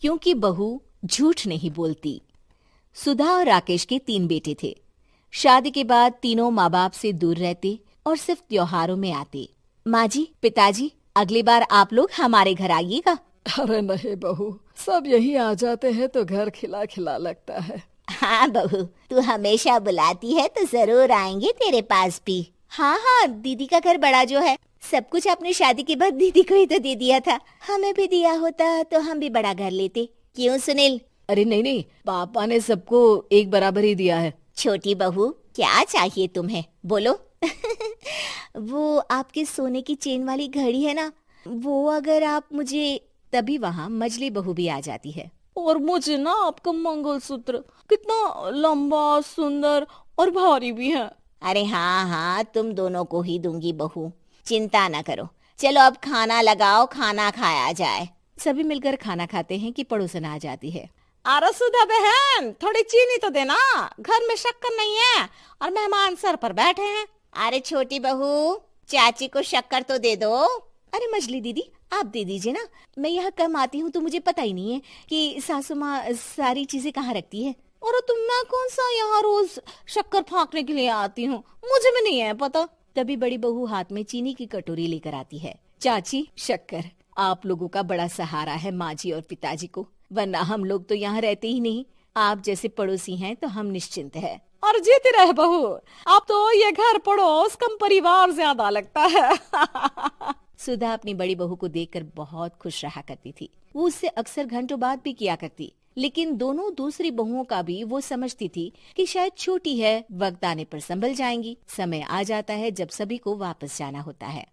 क्योंकि बहू झूठ नहीं बोलती। सुधा और राकेश के 3 बेटे थे। शादी के बाद तीनों माँ बाप से दूर रहते और सिर्फ त्योहारों में आते। माँ जी, पिताजी, अगली बार आप लोग हमारे घर आइएगा। अरे नहीं बहू, सब यहीं आ जाते हैं तो घर खिला खिला लगता है। हाँ बहू, तू हमेशा बुलाती है तो जरूर आएंगे तेरे पास भी। हाँ हाँ, दीदी का घर बड़ा जो है, सब कुछ आपने शादी के बाद दीदी को ही तो दे दिया था। हमें भी दिया होता तो हम भी बड़ा घर लेते। क्यों सुनील? अरे नहीं नहीं, पापा ने सबको एक बराबर ही दिया है। छोटी बहू, क्या चाहिए तुम्हें, बोलो। वो आपके सोने की चेन वाली घड़ी है ना, वो अगर आप मुझे। तभी वहाँ मजली बहू भी आ जाती है। और मुझे ना आपका मंगलसूत्र कितना लंबा, सुंदर और भारी भी है। अरे हाँ हाँ, तुम दोनों को ही दूंगी बहू, चिंता ना करो। चलो अब खाना लगाओ, खाना खाया जाए। सभी मिलकर खाना खाते हैं कि पड़ोसन आ जाती है। अरे सुधा बहन, थोड़ी चीनी तो देना, घर में शक्कर नहीं है और मेहमान सर पर बैठे हैं। अरे छोटी बहू, चाची को शक्कर तो दे दो। अरे मजली दीदी, आप दे दीजिए ना, मैं यहाँ कम आती हूँ तो मुझे पता ही नहीं है कि सासू माँ सारी चीजें कहाँ रखती है। और तुम, मैं कौन सा यहाँ रोज शक्कर फाँकने के लिए आती हूँ, मुझे भी नहीं है पता। तभी बड़ी बहू हाथ में चीनी की कटोरी लेकर आती है। चाची, शक्कर आप लोगों का बड़ा सहारा है माँ जी और पिताजी को, वरना हम लोग तो यहाँ रहते ही नहीं। आप जैसे पड़ोसी हैं तो हम निश्चिंत है। और जीती रहे बहू, अब तो ये घर पड़ोस कम परिवार ज्यादा लगता है। सुधा अपनी बड़ी बहू को देखकर बहुत खुश रहा करती थी। वो उससे अक्सर घंटों बात भी किया करती, लेकिन दोनों दूसरी बहुओं का भी वो समझती थी कि शायद छोटी है, वक्त आने पर संभल जाएंगी। समय आ जाता है जब सभी को वापस जाना होता है।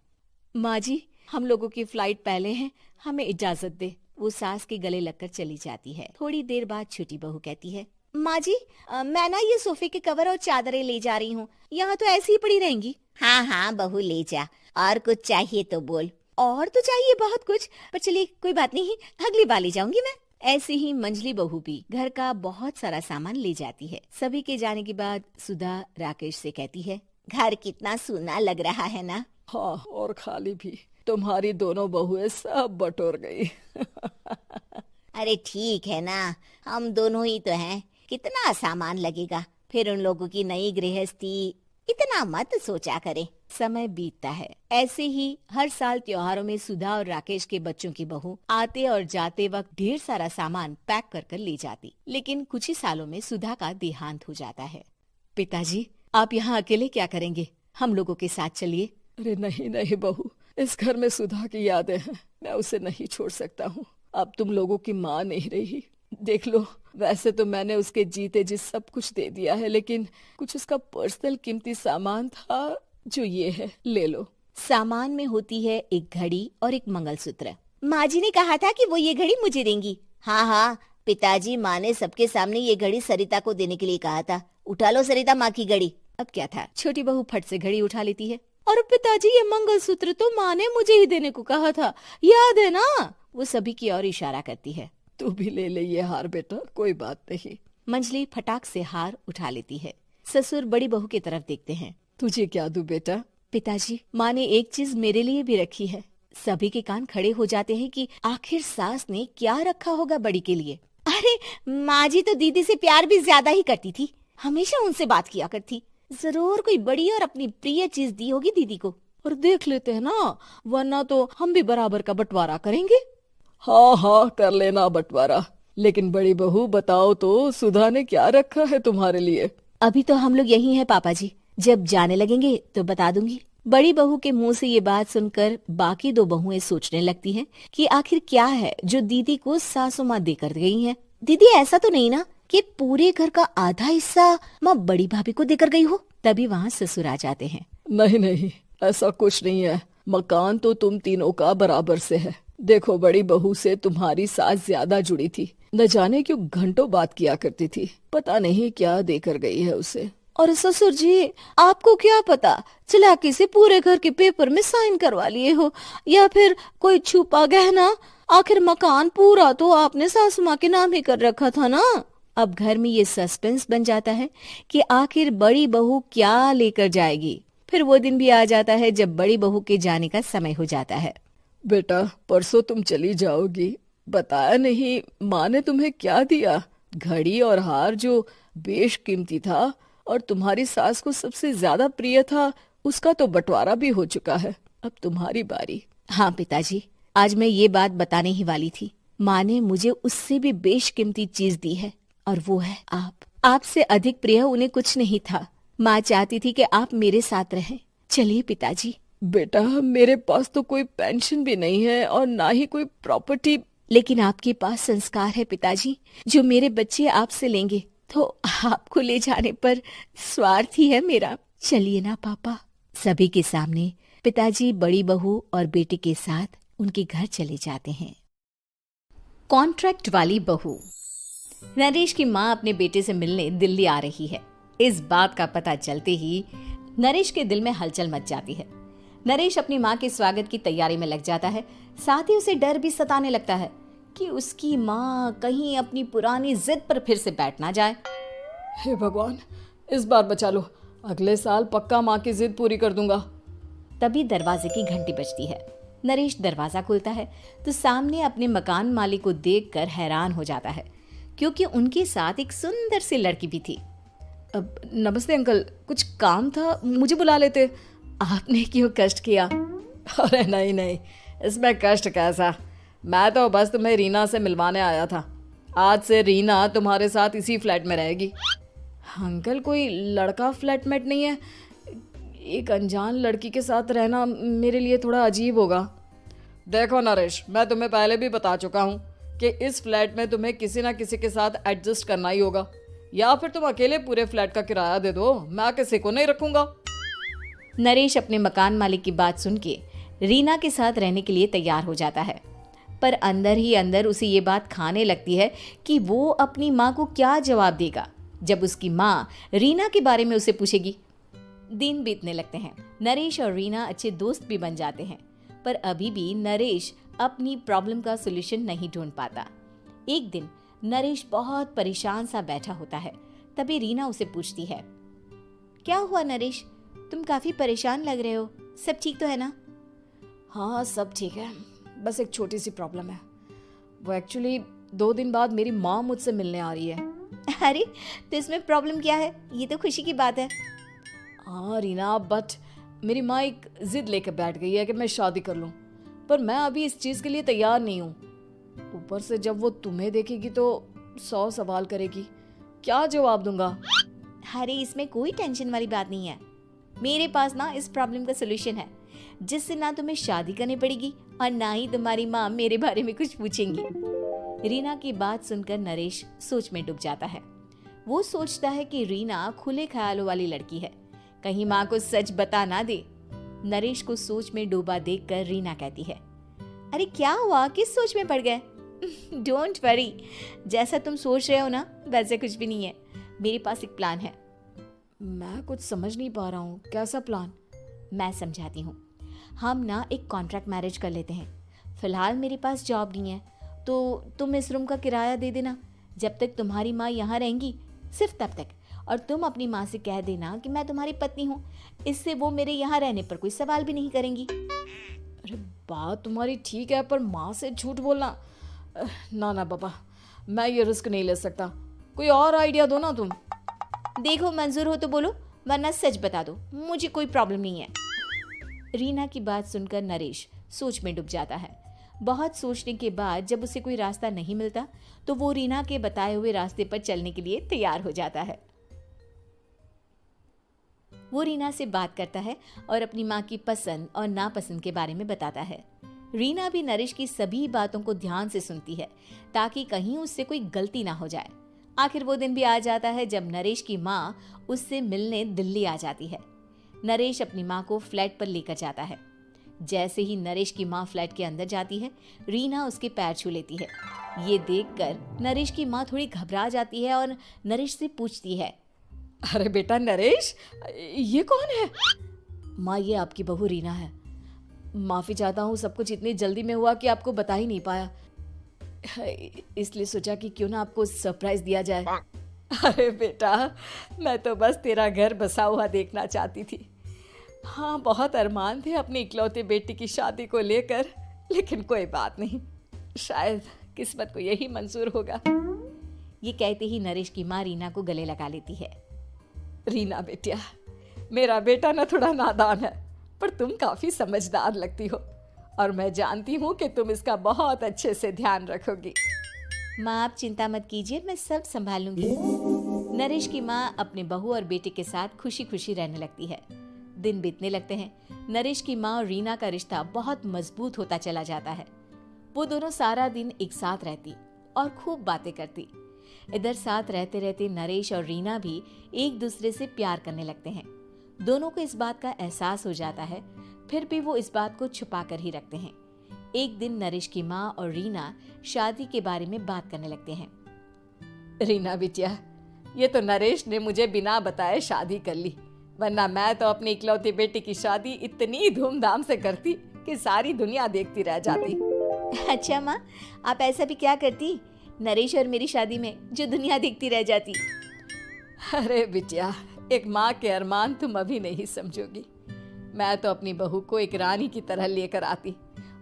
माँ जी, हम लोगों की फ्लाइट पहले है, हमें इजाजत दे। वो सास के गले लगकर चली जाती है। थोड़ी देर बाद छोटी बहू कहती है, माँ जी, मैं ना ये सोफे के कवर और चादरें ले जा रही हूँ, यहाँ तो ऐसी ही पड़ी रहेंगी। हाँ हाँ बहू, ले जा, और कुछ चाहिए तो बोल। और तो चाहिए बहुत कुछ, पर चलिए कोई बात नहीं, अगली बार ले जाऊंगी मैं। ऐसे ही मंजली बहू भी घर का बहुत सारा सामान ले जाती है। सभी के जाने के बाद सुधा राकेश से कहती है, घर कितना सूना लग रहा है ना। हाँ, और खाली भी। तुम्हारी दोनों बहुएं सब बटोर गई। अरे ठीक है ना, हम दोनों ही तो हैं, कितना सामान लगेगा। फिर उन लोगों की नई गृहस्थी, इतना मत सोचा करे। समय बीतता है। ऐसे ही हर साल त्योहारों में सुधा और राकेश के बच्चों की बहू आते और जाते वक्त ढेर सारा सामान पैक कर कर ले जाती। लेकिन कुछ ही सालों में सुधा का देहांत हो जाता है। पिताजी, आप यहाँ अकेले क्या करेंगे, हम लोगों के साथ चलिए। अरे नहीं नहीं बहू, इस घर में सुधा की यादें हैं, मैं उसे नहीं छोड़ सकता हूँ। अब तुम लोगों की माँ नहीं रही। देख लो, वैसे तो मैंने उसके जीते जी सब कुछ दे दिया है, लेकिन कुछ उसका पर्सनल कीमती सामान था जो ये है, ले लो। सामान में होती है एक घड़ी और एक मंगलसूत्र। माँ जी ने कहा था कि वो ये घड़ी मुझे देंगी। हाँ हाँ पिताजी, माँ ने सबके सामने ये घड़ी सरिता को देने के लिए कहा था। उठा लो सरिता माँ की घड़ी। अब क्या था, छोटी बहू फट से घड़ी उठा लेती है। और पिताजी, ये मंगलसूत्र तो माँ ने मुझे ही देने को कहा था, याद है ना। वो सभी की ओर इशारा करती है। तू भी ले ले ये हार बेटा, कोई बात नहीं। मंजली फटाक से हार उठा लेती है। ससुर बड़ी बहू की तरफ देखते हैं। तुझे क्या दूं बेटा? पिताजी, माँ ने एक चीज मेरे लिए भी रखी है। सभी के कान खड़े हो जाते हैं कि आखिर सास ने क्या रखा होगा बड़ी के लिए। अरे माँ जी तो दीदी से प्यार भी ज्यादा ही करती थी, हमेशा उनसे बात किया करती। जरूर कोई बड़ी और अपनी प्रिय चीज दी होगी दीदी को। और देख लेते हैं ना, वरना तो हम भी बराबर का बंटवारा करेंगे। हाँ हाँ, कर लेना बंटवारा। लेकिन बड़ी बहू बताओ तो, सुधा ने क्या रखा है तुम्हारे लिए? अभी तो हम लोग यही हैं पापा जी, जब जाने लगेंगे तो बता दूंगी। बड़ी बहू के मुंह से ये बात सुनकर बाकी दो बहुएं सोचने लगती हैं कि आखिर क्या है जो दीदी को सासू माँ देकर गई हैं। दीदी, ऐसा तो नहीं ना कि पूरे घर का आधा हिस्सा माँ बड़ी भाभी को देकर गई हो। तभी वहाँ ससुर आ जाते हैं। नहीं नहीं, ऐसा कुछ नहीं है। मकान तो तुम तीनों का बराबर से है। देखो, बड़ी बहू से तुम्हारी सास ज्यादा जुड़ी थी, न जाने क्यों घंटों बात किया करती थी। पता नहीं क्या देकर गई है उसे। और ससुर जी, आपको क्या पता, चालाकी से पूरे घर के पेपर में साइन करवा लिए हो, या फिर कोई छुपा गहना। आखिर मकान पूरा तो आपने सासू माँ के नाम ही कर रखा था ना। अब घर में ये सस्पेंस बन जाता है कि आखिर बड़ी बहू क्या लेकर जाएगी। फिर वो दिन भी आ जाता है जब बड़ी बहू के जाने का समय हो जाता है। बेटा, परसों तुम चली जाओगी, बताया नहीं, माँ ने तुम्हें क्या दिया? घड़ी और हार जो बेशकीमती था और तुम्हारी सास को सबसे ज्यादा प्रिय था, उसका तो बंटवारा भी हो चुका है। अब तुम्हारी बारी। हाँ पिताजी, आज मैं ये बात बताने ही वाली थी। माँ ने मुझे उससे भी बेशकीमती चीज दी है और वो है आप। आपसे अधिक प्रिय उन्हें कुछ नहीं था। माँ चाहती थी कि आप मेरे साथ रहें। चलिए पिताजी। बेटा, मेरे पास तो कोई पेंशन भी नहीं है और ना ही कोई प्रॉपर्टी। लेकिन आपके पास संस्कार है पिताजी, जो मेरे बच्चे आपसे लेंगे, तो आपको ले जाने पर स्वार्थ ही है मेरा। चलिए ना पापा। सभी के सामने पिताजी बड़ी बहू और बेटे के साथ उनके घर चले जाते हैं। कॉन्ट्रैक्ट वाली बहू। नरेश की माँ अपने बेटे से मिलने दिल्ली आ रही है। इस बात का पता चलते ही नरेश के दिल में हलचल मच जाती है। नरेश अपनी माँ के स्वागत की तैयारी में लग जाता है। साथ ही उसे डर भी सताने लगता है कि उसकी माँ कहीं अपनी पुरानी जिद पर फिर से बैठ ना जाए। हे भगवान, इस बार बचा लो। अगले साल पक्का माँ की जिद पूरी कर दूंगा। तभी दरवाजे की घंटी बजती है। नरेश दरवाजा खोलता है तो सामने अपने मकान मालिक को देखकर हैरान हो जाता है, क्योंकि उनके साथ एक सुंदर सी लड़की भी थी। अब नमस्ते अंकल, कुछ काम था, मुझे बुला लेते। आपने क्यों कष्ट किया? अरे नहीं नहीं, इसमें कष्ट कैसा। मैं तो बस तुम्हें रीना से मिलवाने आया था। आज से रीना तुम्हारे साथ इसी फ्लैट में रहेगी। अंकल, कोई लड़का फ्लैटमेट नहीं है? एक अनजान लड़की के साथ रहना मेरे लिए थोड़ा अजीब होगा। देखो नरेश, मैं तुम्हें पहले भी बता चुका हूँ कि इस फ्लैट में तुम्हें किसी ना किसी के साथ एडजस्ट करना ही होगा, या फिर तुम अकेले पूरे फ्लैट का किराया दे दो, मैं किसी को नहीं रखूंगा। नरेश अपने मकान मालिक की बात सुन के रीना के साथ रहने के लिए तैयार हो जाता है, पर अंदर ही अंदर उसे ये बात खाने लगती है कि वो अपनी माँ को क्या जवाब देगा जब उसकी माँ रीना के बारे में उसे पूछेगी। दिन बीतने लगते हैं। नरेश और रीना अच्छे दोस्त भी बन जाते हैं, पर अभी भी नरेश अपनी प्रॉब्लम का सॉल्यूशन नहीं ढूंढ पाता। एक दिन नरेश बहुत परेशान सा बैठा होता है। तभी रीना उसे पूछती है, क्या हुआ नरेश, तुम काफी परेशान लग रहे हो, सब ठीक तो है ना? हाँ सब ठीक है, बस एक छोटी सी प्रॉब्लम है। वो एक्चुअली 2 दिन बाद मेरी माँ मुझसे मिलने आ रही है। अरे तो इसमें प्रॉब्लम क्या है? ये तो खुशी की बात है। हाँ रीना, बट मेरी माँ एक जिद लेकर बैठ गई है कि मैं शादी कर लूँ, पर मैं अभी इस चीज़ के लिए तैयार नहीं हूँ। ऊपर से जब वो तुम्हें देखेगी तो 100 सवाल करेगी, क्या जवाब दूंगा? अरे इसमें कोई टेंशन वाली बात नहीं है। मेरे पास ना इस प्रॉब्लम का सलूशन है, जिससे ना तुम्हें शादी करनी पड़ेगी और ना ही तुम्हारी माँ मेरे बारे में कुछ पूछेंगी। रीना की बात सुनकर नरेश सोच में डूब जाता है। वो सोचता है कि रीना खुले ख्यालों वाली लड़की है, कहीं माँ को सच बता ना दे। नरेश को सोच में डूबा देखकर रीना कहती है, अरे क्या हुआ, किस सोच में पड़ गए? डोंट वरी, जैसा तुम सोच रहे हो ना वैसे कुछ भी नहीं है। मेरे पास एक प्लान है। मैं कुछ समझ नहीं पा रहा हूँ, कैसा प्लान? मैं समझाती हूँ। हम ना एक कॉन्ट्रैक्ट मैरिज कर लेते हैं। फिलहाल मेरे पास जॉब नहीं है, तो तुम इस रूम का किराया दे देना जब तक तुम्हारी माँ यहाँ रहेंगी, सिर्फ तब तक। और तुम अपनी माँ से कह देना कि मैं तुम्हारी पत्नी हूँ, इससे वो मेरे यहाँ रहने पर कोई सवाल भी नहीं करेंगी। अरे बात तुम्हारी ठीक है, पर माँ से झूठ बोलना, ना ना पापा, मैं ये रिस्क नहीं ले सकता। कोई और आइडिया दो ना तुम। देखो मंजूर हो तो बोलो, वरना सच बता दो, मुझे कोई प्रॉब्लम नहीं है। रीना की बात सुनकर नरेश सोच में डूब जाता है। बहुत सोचने के बाद जब उसे कोई रास्ता नहीं मिलता तो वो रीना के बताए हुए रास्ते पर चलने के लिए तैयार हो जाता है। वो रीना से बात करता है और अपनी माँ की पसंद और नापसंद के बारे में बताता है। रीना भी नरेश की सभी बातों को ध्यान से सुनती है ताकि कहीं उससे कोई गलती ना हो जाए। आखिर वो दिन भी आ जाता है जब नरेश की माँ उससे मिलने दिल्ली आ जाती है। नरेश अपनी माँ को फ्लैट पर लेकर जाता है। जैसे ही नरेश की माँ फ्लैट के अंदर जाती है, रीना उसके पैर छू लेती है। ये देखकर नरेश की माँ थोड़ी घबरा जाती है और नरेश से पूछती है, अरे बेटा नरेश, ये कौन है? माँ, ये आपकी बहू रीना है। माफ़ी चाहता हूँ, सब कुछ इतनी जल्दी में हुआ कि आपको बता ही नहीं पाया, इसलिए सोचा कि क्यों ना आपको सरप्राइज दिया जाए। अरे बेटा, मैं तो बस तेरा घर बसा हुआ देखना चाहती थी। हाँ, बहुत अरमान थे अपनी इकलौते बेटी की शादी को लेकर, लेकिन कोई बात नहीं, शायद किस्मत को यही मंजूर होगा। ये कहते ही नरेश की माँ रीना को गले लगा लेती है। रीना बेटिया, मेरा बेटा ना थोड़ा नादान है, पर तुम काफी समझदार लगती हो और मैं जानती हूँ कि तुम इसका बहुत अच्छे से ध्यान रखोगी। माँ आप चिंता मत कीजिए, मैं सब संभाल लूंगी। नरेश की माँ अपने बहू और बेटे के साथ खुशी खुशी रहने लगती है। दिन बीतने लगते हैं। नरेश की माँ और रीना का रिश्ता बहुत मजबूत होता चला जाता है। वो दोनों सारा दिन एक साथ रहती और खूब बातें करती। इधर साथ रहते रहते नरेश और रीना भी एक दूसरे से प्यार करने लगते हैं। दोनों को इस बात का एहसास हो जाता है, फिर भी वो इस बात को छुपा कर ही रखते हैं। एक दिन नरेश की माँ और रीना शादी के बारे में बात करने लगते हैं। रीना बिटिया, ये तो नरेश ने मुझे बिना बताए शादी कर ली, वरना मैं तो अपनी इकलौती बेटी की शादी इतनी धूमधाम से करती कि सारी दुनिया देखती रह जाती। अच्छा माँ, आप ऐसा भी क्या करती नरेश और मेरी शादी में जो दुनिया देखती रह जाती? अरे बिटिया, एक माँ के अरमान तुम अभी नहीं समझोगी। मैं तो अपनी बहू को एक रानी की तरह लेकर आती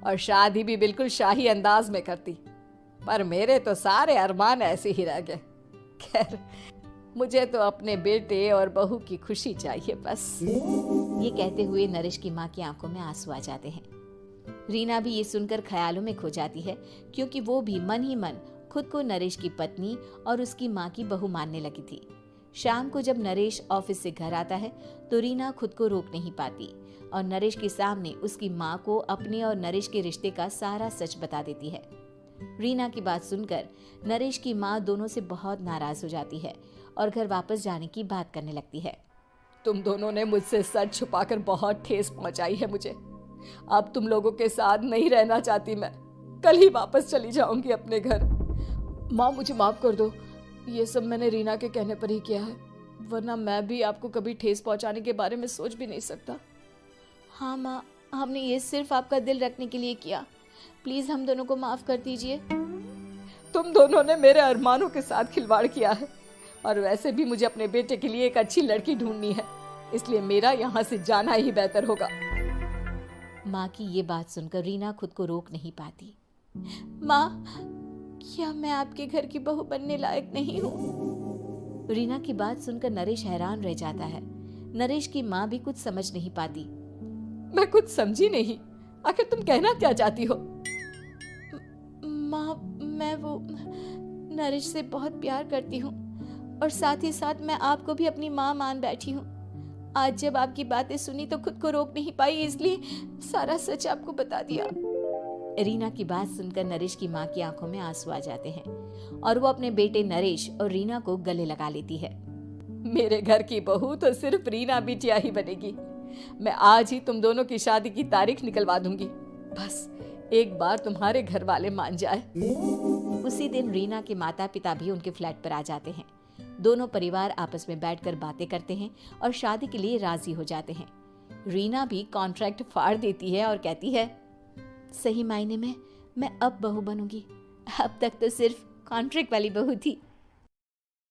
और शादी भी बिल्कुल शाही अंदाज में करती, पर मेरे तो सारे अरमान ऐसे ही रह गए। खैर, मुझे तो अपने बेटे और बहू की खुशी चाहिए बस। ये कहते हुए नरेश की माँ की आंखों में आंसू आ जाते हैं। रीना भी ये सुनकर ख्यालों में खो जाती है, क्योंकि वो भी मन ही मन खुद को नरेश की पत्नी और उसकी माँ की बहू मानने लगी थी। शाम को जब नरेश ऑफिस से घर आता है तो रीना खुद को रोक नहीं पाती और नरेश के सामने उसकी माँ को अपने और नरेश के रिश्ते का सारा सच बता देती है। रीना की बात सुनकर नरेश की माँ दोनों से बहुत नाराज हो जाती है और घर वापस जाने की बात करने लगती है। तुम दोनों ने मुझसे सच छुपाकर बहुत ठेस पहुंचाई है मुझे। अब तुम लोगों के साथ नहीं रहना चाहती मैं, कल ही वापस चली जाऊंगी अपने घर। माँ मुझे माफ कर दो, ये सब मैंने रीना के कहने पर ही किया है, वरना मैं भी आपको कभी ठेस पहुंचाने के बारे में सोच भी नहीं सकता। हाँ माँ, हमने ये सिर्फ आपका दिल रखने के लिए किया, प्लीज हम दोनों को माफ कर दीजिए। तुम दोनों ने मेरे अरमानों के साथ खिलवाड़ किया है और वैसे भी मुझे अपने बेटे के लिए एक अच्छी लड़की ढूंढनी है, इसलिए मेरा यहाँ से जाना ही बेहतर होगा। माँ की ये बात सुनकर रीना खुद को रोक नहीं पाती। माँ, क्या मैं आपके घर की बहू बनने लायक नहीं हूँ? रीना की बात सुनकर नरेश हैरान रह जाता है। नरेश की माँ भी कुछ समझ नहीं पाती। मैं कुछ समझी नहीं, आखिर तुम कहना क्या चाहती हो? माँ, मैं वो नरेश से बहुत प्यार करती हूँ और साथ ही साथ मैं आपको भी अपनी माँ मान बैठी हूँ। आज जब आपकी बातें सुनी तो खुद को रोक नहीं पाई, इसलिए सारा सच आपको बता दिया। रीना की बात सुनकर नरेश की माँ की आंखों में आंसू आ जाते हैं और वो अपने बेटे नरेश और रीना को गले लगा लेती है। मेरे घर की बहू तो सिर्फ रीना बिटिया ही बनेगी। मैं आज ही तुम दोनों की शादी की तारीख निकलवा दूंगी, बस एक बार तुम्हारे घर वाले मान जाए। उसी दिन रीना के माता पिता भी उनके फ्लैट पर आ जाते हैं। दोनों परिवार आपस में बैठकर बातें करते हैं और शादी के लिए राजी हो जाते हैं। रीना भी कॉन्ट्रैक्ट फाड़ देती है और कहती है, सही मायने में मैं अब बहू बनूंगी, अब तक तो सिर्फ कॉन्ट्रैक्ट वाली बहू थी।